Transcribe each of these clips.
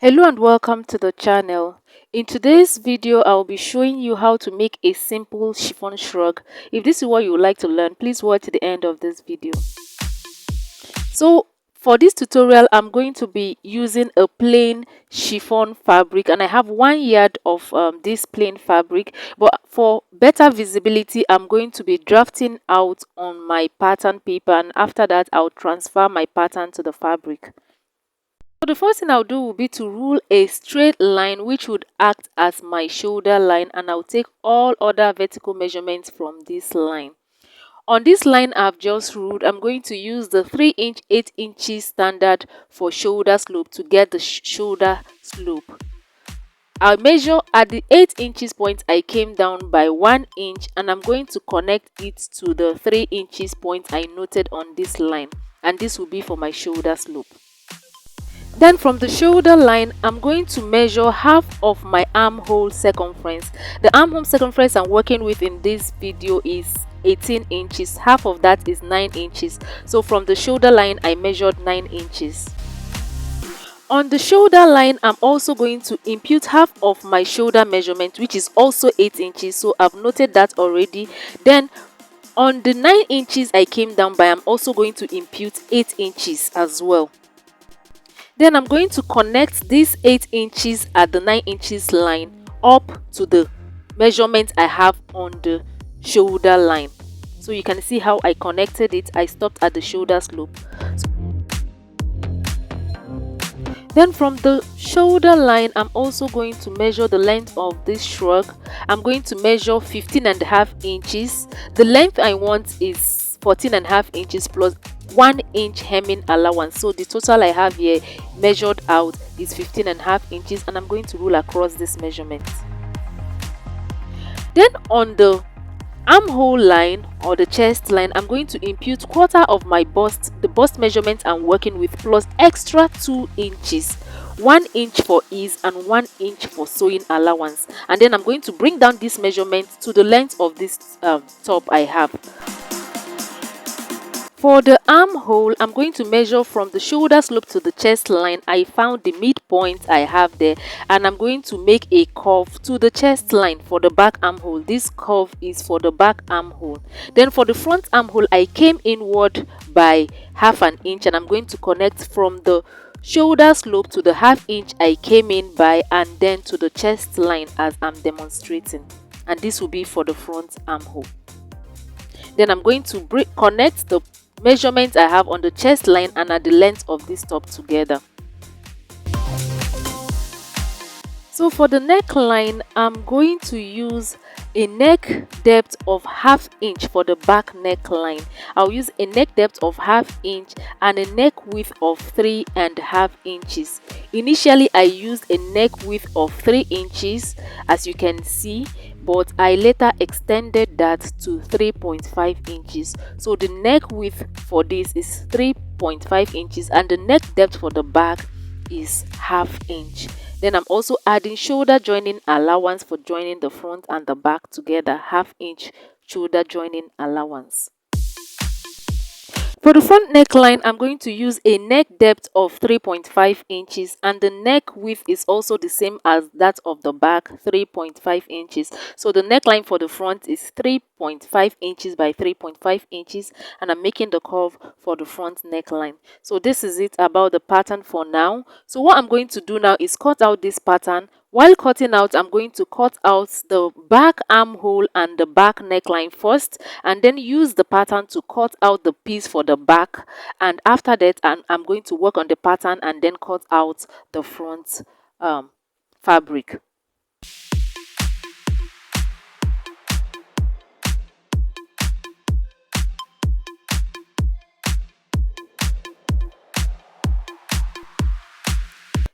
Hello and welcome to the channel. In today's video, I'll be showing you how to make a simple chiffon shrug. If this is what you would like to learn, please watch to the end of this video. So for this tutorial, I'm going to be using a plain chiffon fabric and I have 1 yard of this plain fabric, but for better visibility, I'm going to be drafting out on my pattern paper, and after that, I'll transfer my pattern to the fabric. So the first thing I'll do will be to rule a straight line which would act as my shoulder line, and I'll take all other vertical measurements from this line. On this line I've just ruled, I'm going to use the 3 inch 8 inches standard for shoulder slope to get the shoulder slope. I'll measure at the 8 inches point. I came down by 1 inch and I'm going to connect it to the 3 inches point I noted on this line, and this will be for my shoulder slope. Then from the shoulder line, I'm going to measure half of my armhole circumference. The armhole circumference I'm working with in this video is 18 inches. Half of that is 9 inches. So from the shoulder line, I measured 9 inches. On the shoulder line, I'm also going to impute half of my shoulder measurement, which is also 8 inches. So I've noted that already. Then on the 9 inches I came down by, I'm also going to impute 8 inches as well. Then I'm going to connect these 8 inches at the 9 inches line up to the measurement I have on the shoulder line. So you can see how I connected it. I stopped at the shoulder slope. Then from the shoulder line, I'm also going to measure the length of this shrug. I'm going to measure 15.5 inches. The length I want is 14.5 inches plus 1 inch hemming allowance. So the total I have here measured out is 15.5 inches, and I'm going to rule across this measurement. Then on the armhole line or the chest line, I'm going to impute quarter of my bust, the bust measurement I'm working with, plus extra 2 inches, 1 inch for ease and 1 inch for sewing allowance. And then I'm going to bring down this measurement to the length of this top I have. For the armhole, I'm going to measure from the shoulder slope to the chest line. I found the midpoint I have there, and I'm going to make a curve to the chest line for the back armhole. This curve is for the back armhole. Then for the front armhole, I came inward by half an inch, and I'm going to connect from the shoulder slope to the half inch I came in by, and then to the chest line as I'm demonstrating. And this will be for the front armhole. Then I'm going to connect the measurements I have on the chest line and at the length of this top together. So for the neckline, I'm going to use a neck depth of ½ inch for the back neckline. I'll use a neck depth of ½ inch and a neck width of 3.5 inches. Initially, I used a neck width of 3 inches, as you can see, but I later extended that to 3.5 inches. So the neck width for this is 3.5 inches and the neck depth for the back is ½ inch. Then I'm also adding shoulder joining allowance for joining the front and the back together, ½ inch shoulder joining allowance. For the front neckline, I'm going to use a neck depth of 3.5 inches and the neck width is also the same as that of the back, 3.5 inches. So the neckline for the front is 3.5 inches by 3.5 inches, and I'm making the curve for the front neckline. So this is it about the pattern for now. So what I'm going to do now is cut out this pattern. While cutting out, I'm going to cut out the back armhole and the back neckline first, and then use the pattern to cut out the piece for the back. And after that, I'm going to work on the pattern and then cut out the front fabric.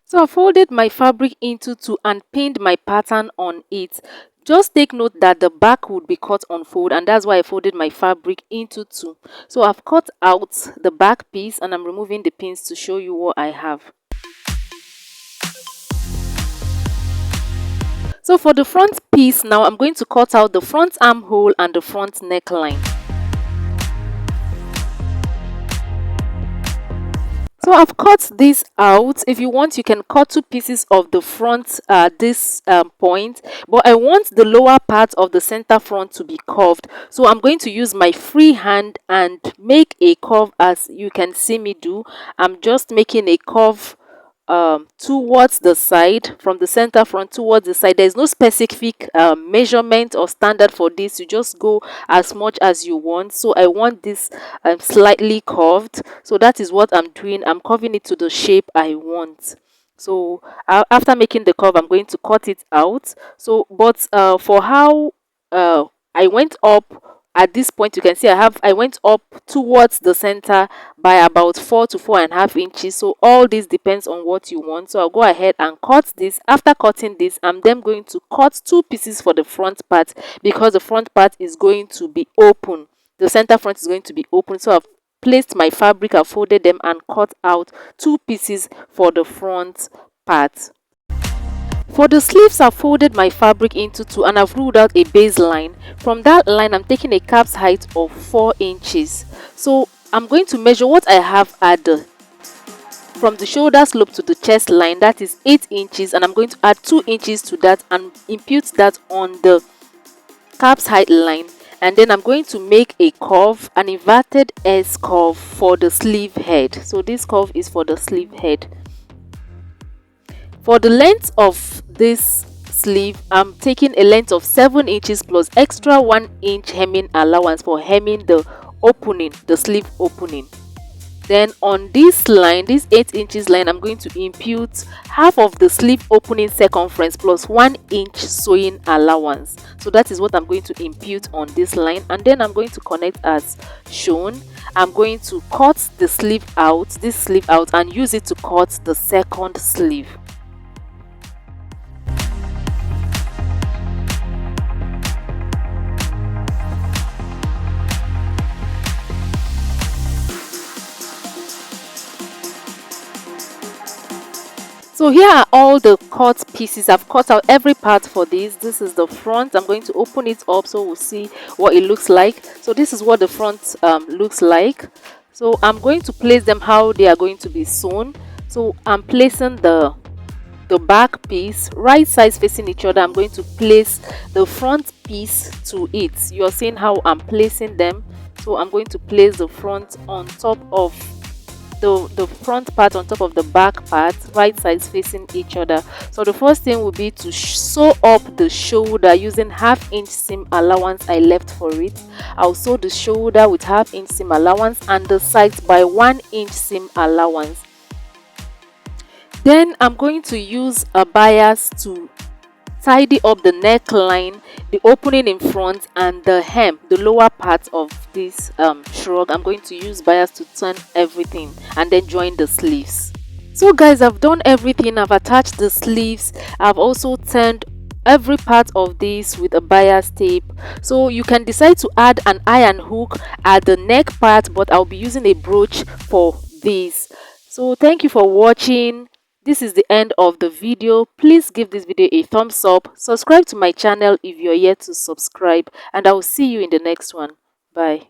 So I folded my fabric into two and pinned my pattern on it. Just take note that the back would be cut on fold, and that's why I folded my fabric into two. So I've cut out the back piece and I'm removing the pins to show you what I have. So for the front piece now, I'm going to cut out the front armhole and the front neckline. So I've cut this out. If you want, you can cut two pieces of the front this point, but I want the lower part of the center front to be curved. So I'm going to use my free hand and make a curve as you can see me do. I'm just making a curve towards the side, from the center front towards the side. There's no specific measurement or standard for this. You just go as much as you want. So I want this slightly curved, so that is what I'm doing. I'm curving it to the shape I want. So after making the curve, I'm going to cut it out. So but for how I went up, at this point you can see I went up towards the center by about 4 to 4.5 inches. So all this depends on what you want. So I'll go ahead and cut this. After cutting this, I'm then going to cut two pieces for the front part, because the front part is going to be open. The center front is going to be open. So I've placed my fabric, I've folded them and cut out two pieces for the front part. For the sleeves, I've folded my fabric into two and I've ruled out a baseline. From that line, I'm taking a cap's height of 4 inches. So I'm going to measure what I have at from the shoulder slope to the chest line, that is 8 inches, and I'm going to add 2 inches to that and impute that on the cap's height line. And then I'm going to make a curve, an inverted S curve for the sleeve head. So this curve is for the sleeve head. For the length of this sleeve, I'm taking a length of 7 inches plus extra 1 inch hemming allowance for hemming the opening, the sleeve opening. Then on this line, this 8 inches line, I'm going to impute half of the sleeve opening circumference plus 1 inch sewing allowance. So that is what I'm going to impute on this line, and then I'm going to connect as shown. I'm going to cut the sleeve out, this sleeve out, and use it to cut the second sleeve. So here are all the cut pieces. I've cut out every part for this. This is the front. I'm going to open it up so we'll see what it looks like. So this is what the front looks like. So I'm going to place them how they are going to be sewn. So I'm placing the back piece right sides facing each other. I'm going to place the front piece to it. You're seeing how I'm placing them. So I'm going to place the front on top of the front part on top of the back part, right sides facing each other. So the first thing will be to sew up the shoulder using 1/2 inch seam allowance I left for it. I'll sew the shoulder with 1/2 inch seam allowance and the sides by 1 inch seam allowance. Then I'm going to use a bias to tidy up the neckline, the opening in front, and the hem, the lower part of this shrug. I'm going to use bias to turn everything and then join the sleeves. So guys, I've done everything. I've attached the sleeves. I've also turned every part of this with a bias tape. So you can decide to add an iron hook at the neck part, but I'll be using a brooch for this. So thank you for watching. This is the end of the video. Please give this video a thumbs up. Subscribe to my channel if you're yet to subscribe, and I will see you in the next one. Bye.